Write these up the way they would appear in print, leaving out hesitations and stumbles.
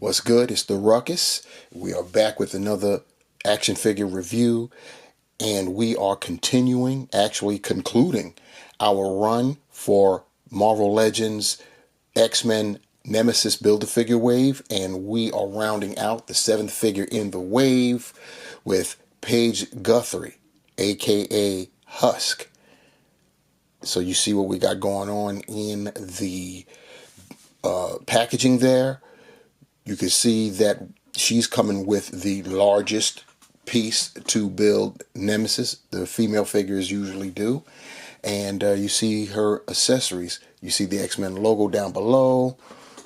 What's good? It's the Ruckus. We are back with another action figure review, and we are continuing, actually concluding our run for Marvel Legends X-Men Nemesis Build-A-Figure wave, and we are rounding out the 7th figure in the wave with Paige Guthrie, aka Husk. So you see what we got going on in the packaging there. You can see that she's coming with the largest piece to build Nemesis. The female figures usually do. And you see her accessories. You see the X-Men logo down below,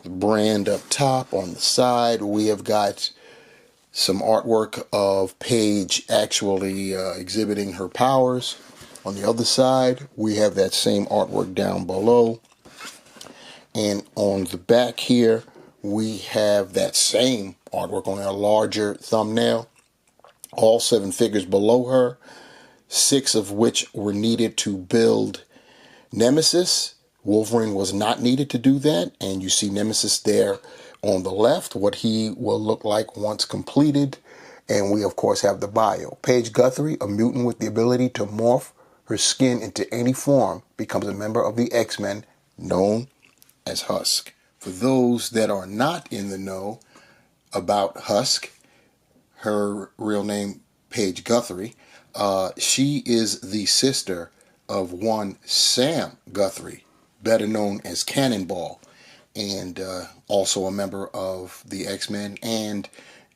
the brand up top. On the side, we have got some artwork of Paige actually exhibiting her powers. On the other side, we have that same artwork down below. And on the back here, we have that same artwork on a larger thumbnail. All 7 figures below her, 6 of which were needed to build Nemesis. Wolverine was not needed to do that. And you see Nemesis there on the left, what he will look like once completed. And we, of course, have the bio. Paige Guthrie, a mutant with the ability to morph her skin into any form, becomes a member of the X-Men known as Husk. For those that are not in the know about Husk, her real name, Paige Guthrie, she is the sister of one Sam Guthrie, better known as Cannonball, and also a member of the X-Men and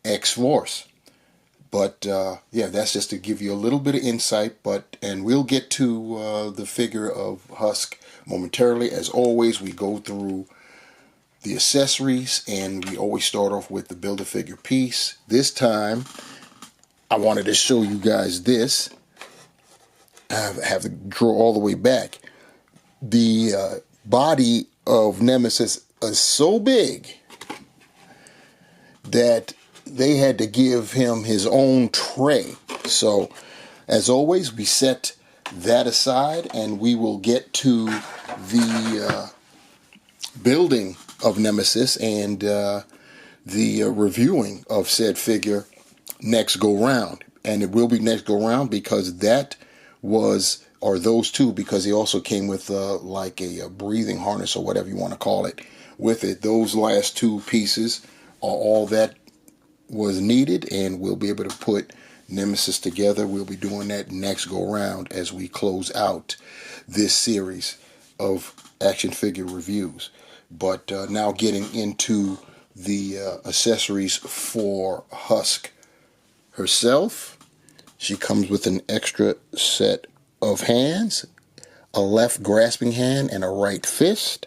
X-Force. But yeah, that's just to give you a little bit of insight. And we'll get to the figure of Husk momentarily. As always, we go through the accessories, and we always start off with the Build-A-Figure piece. This time, I wanted to show you guys this. I have to draw all the way back. The body of Nemesis is so big that they had to give him his own tray. So, as always, we set that aside, and we will get to the building of Nemesis and the reviewing of said figure next go round. And it will be next go round because that was, or those two, because he also came with like a breathing harness or whatever you want to call it with it. Those last 2 pieces are all that was needed, and we'll be able to put Nemesis together. We'll be doing that next go round as we close out this series of action figure reviews. But now getting into the accessories for Husk herself. She comes with an extra set of hands, a left grasping hand and a right fist.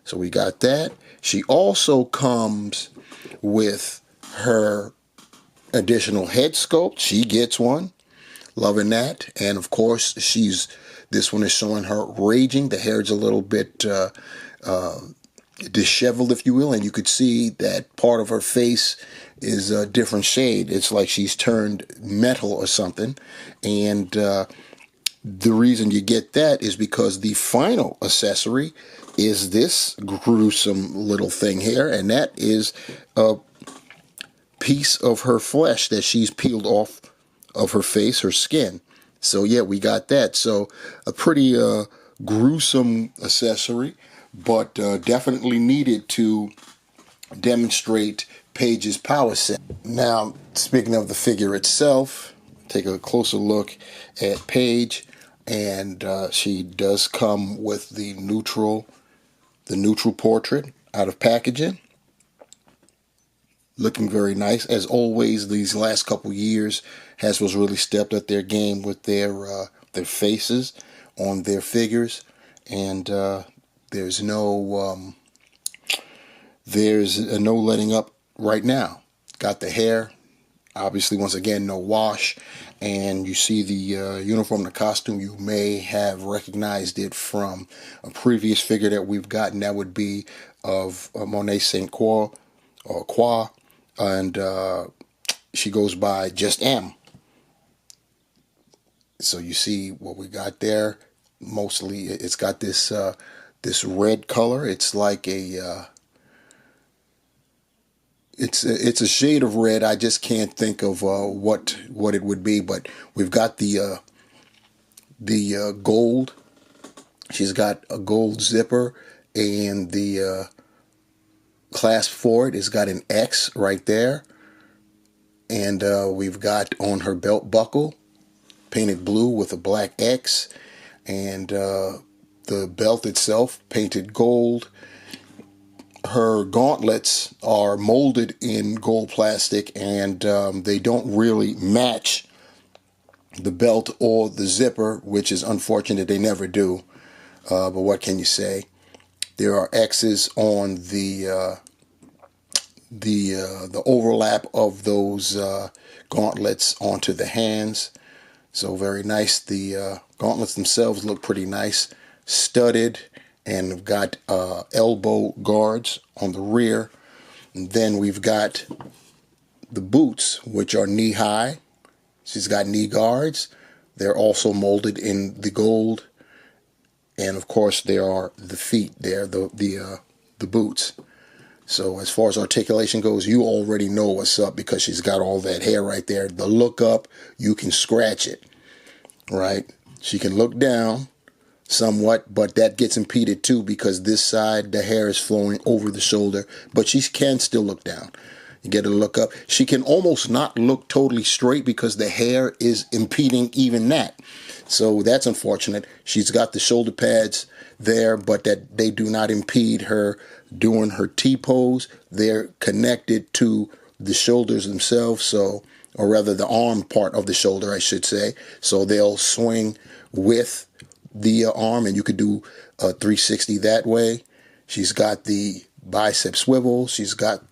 So we got that. She also comes with her additional head sculpt. She gets one. Loving that. And of course, this one is showing her raging. The hair is a little bit disheveled, if you will, and you could see that part of her face is a different shade. It's like she's turned metal or something. And the reason you get that is because the final accessory is this gruesome little thing here, and that is a piece of her flesh that she's peeled off of her face, her skin. So yeah, we got that. So a pretty gruesome accessory, but definitely needed to demonstrate Paige's power set. Now, speaking of the figure itself, take a closer look at Paige, and she does come with the neutral portrait out of packaging. Looking very nice. As always, these last couple years, Hasbro's really stepped up their game with their faces on their figures, and there's no letting up right now. Got the hair, obviously, once again, no wash, and you see the uniform, the costume. You may have recognized it from a previous figure that we've gotten. That would be of Monet St. Croix, and she goes by just M. So you see what we got there. Mostly, it's got this red color. It's like a it's a shade of red. I just can't think of what it would be. But we've got the gold. She's got a gold zipper, and the clasp for it has got an X right there. And we've got on her belt buckle, painted blue with a black X, and the belt itself painted gold. Her gauntlets are molded in gold plastic, and they don't really match the belt or the zipper, which is unfortunate. They never do. But what can you say? There are X's on the overlap of those gauntlets onto the hands. So very nice. The gauntlets themselves look pretty nice, studded, and we've got elbow guards on the rear. And then we've got the boots, which are knee high. She's got knee guards. They're also molded in the gold, and of course there are the feet there, the boots. So as far as articulation goes, you already know what's up because she's got all that hair right there. The look up, you can scratch it, right? She can look down somewhat, but that gets impeded too because this side, the hair is flowing over the shoulder, but she can still look down. You get to look up. She can almost not look totally straight because the hair is impeding even that. So that's unfortunate. She's got the shoulder pads there, but that they do not impede her doing her T-pose. They're connected to the shoulders themselves, so, or rather the arm part of the shoulder, I should say. So they'll swing with the arm, and you could do a 360 that way. She's got the bicep swivel. She's got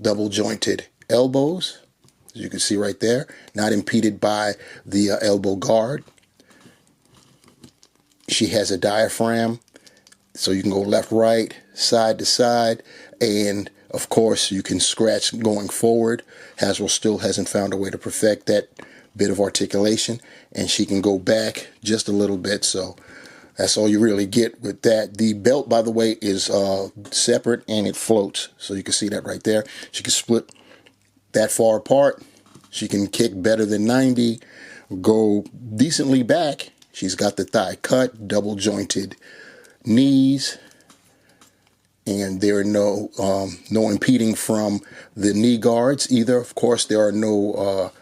double jointed elbows, as you can see right there, not impeded by the elbow guard. She has a diaphragm, so you can go left, right, side to side, and of course you can scratch going forward. Haswell still hasn't found a way to perfect that bit of articulation, and she can go back just a little bit, so that's all you really get with that. The belt, by the way, is separate, and it floats, so you can see that right there. She can split that far apart. She can kick better than 90, go decently back. She's got the thigh cut, double jointed knees, and there are no impeding from the knee guards either. Of course, there are no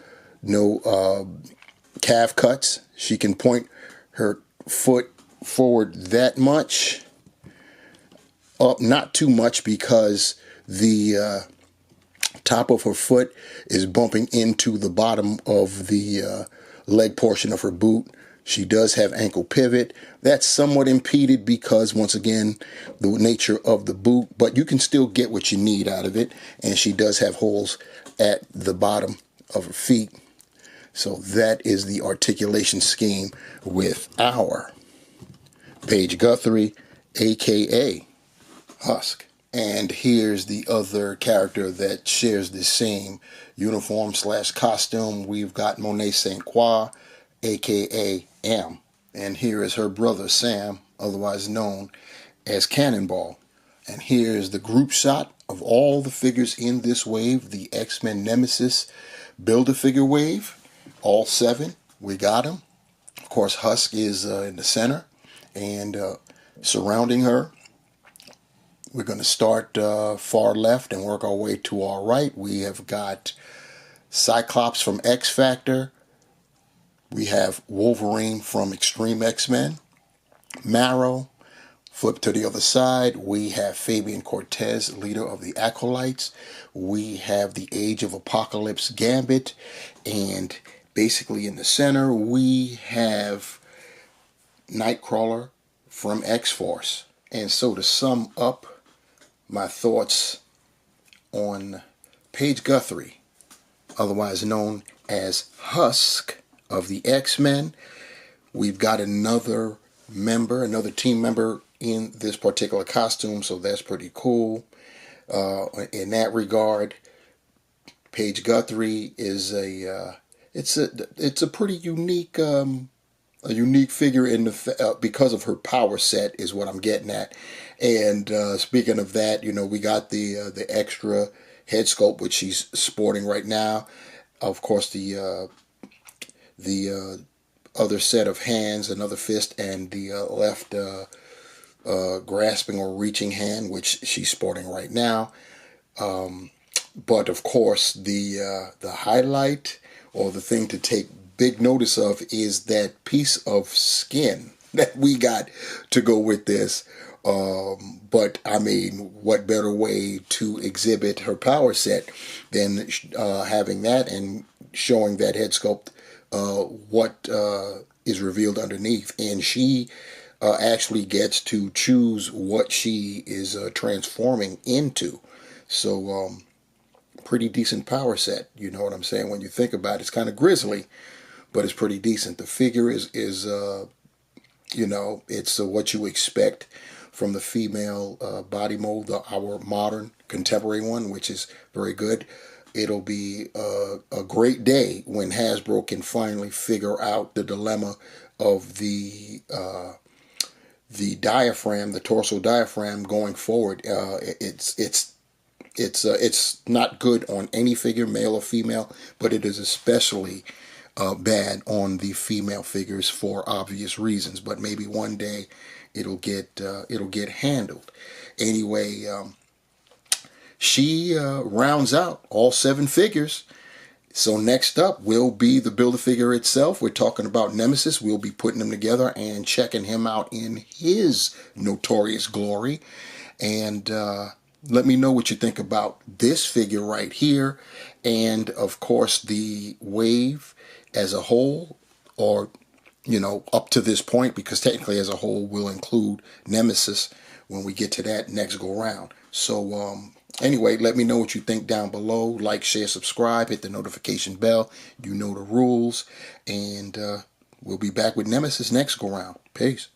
calf cuts. She can point her foot forward that much, up not too much because the top of her foot is bumping into the bottom of the leg portion of her boot. She does have ankle pivot. That's somewhat impeded because, once again, the nature of the boot, but you can still get what you need out of it. And she does have holes at the bottom of her feet. So that is the articulation scheme with our Paige Guthrie, aka Husk. And here's the other character that shares the same uniform / costume. We've got Monet St. Croix, aka M. And here is her brother Sam, otherwise known as Cannonball. And here's the group shot of all the figures in this wave, the X-Men Nemesis Build-A-Figure wave. All 7, we got them. Of course, Husk is in the center, and surrounding her, we're going to start far left and work our way to our right. We have got Cyclops from X Factor. We have Wolverine from Extreme X-Men. Marrow. Flip to the other side. We have Fabian Cortez, leader of the Acolytes. We have the Age of Apocalypse Gambit. And basically in the center, we have Nightcrawler from X-Force. And so to sum up my thoughts on Paige Guthrie, otherwise known as Husk of the X-Men, we've got another team member in this particular costume, so that's pretty cool. In that regard, Paige Guthrie is it's a pretty unique figure in the because of her power set is what I'm getting at. And speaking of that, we got the extra head sculpt, which she's sporting right now. Of course, the other set of hands, another fist, and the left grasping or reaching hand, which she's sporting right now. But of course, the highlight or the thing to take big notice of is that piece of skin that we got to go with this. But I mean, what better way to exhibit her power set than having that and showing that head sculpt, what is revealed underneath. And she actually gets to choose what she is transforming into. So, pretty decent power set. You know what I'm saying? When you think about it, it's kind of grisly, but it's pretty decent. The figure is it's what you expect from the female body mold, our modern contemporary one, which is very good. It'll be a great day when Hasbro can finally figure out the dilemma of the diaphragm, the torso diaphragm going forward. It's not good on any figure, male or female, but it is especially bad on the female figures for obvious reasons. But maybe one day it'll get handled. Anyway, she rounds out all 7 figures. So next up will be the Build-A-Figure itself. We're talking about Nemesis. We'll be putting him together and checking him out in his notorious glory. And let me know what you think about this figure right here. And of course the wave as a whole, or up to this point, because technically as a whole will include Nemesis when we get to that next go round. So anyway, let me know what you think down below. Like, share, subscribe, hit the notification bell. You know the rules. And we'll be back with Nemesis next go round. Peace.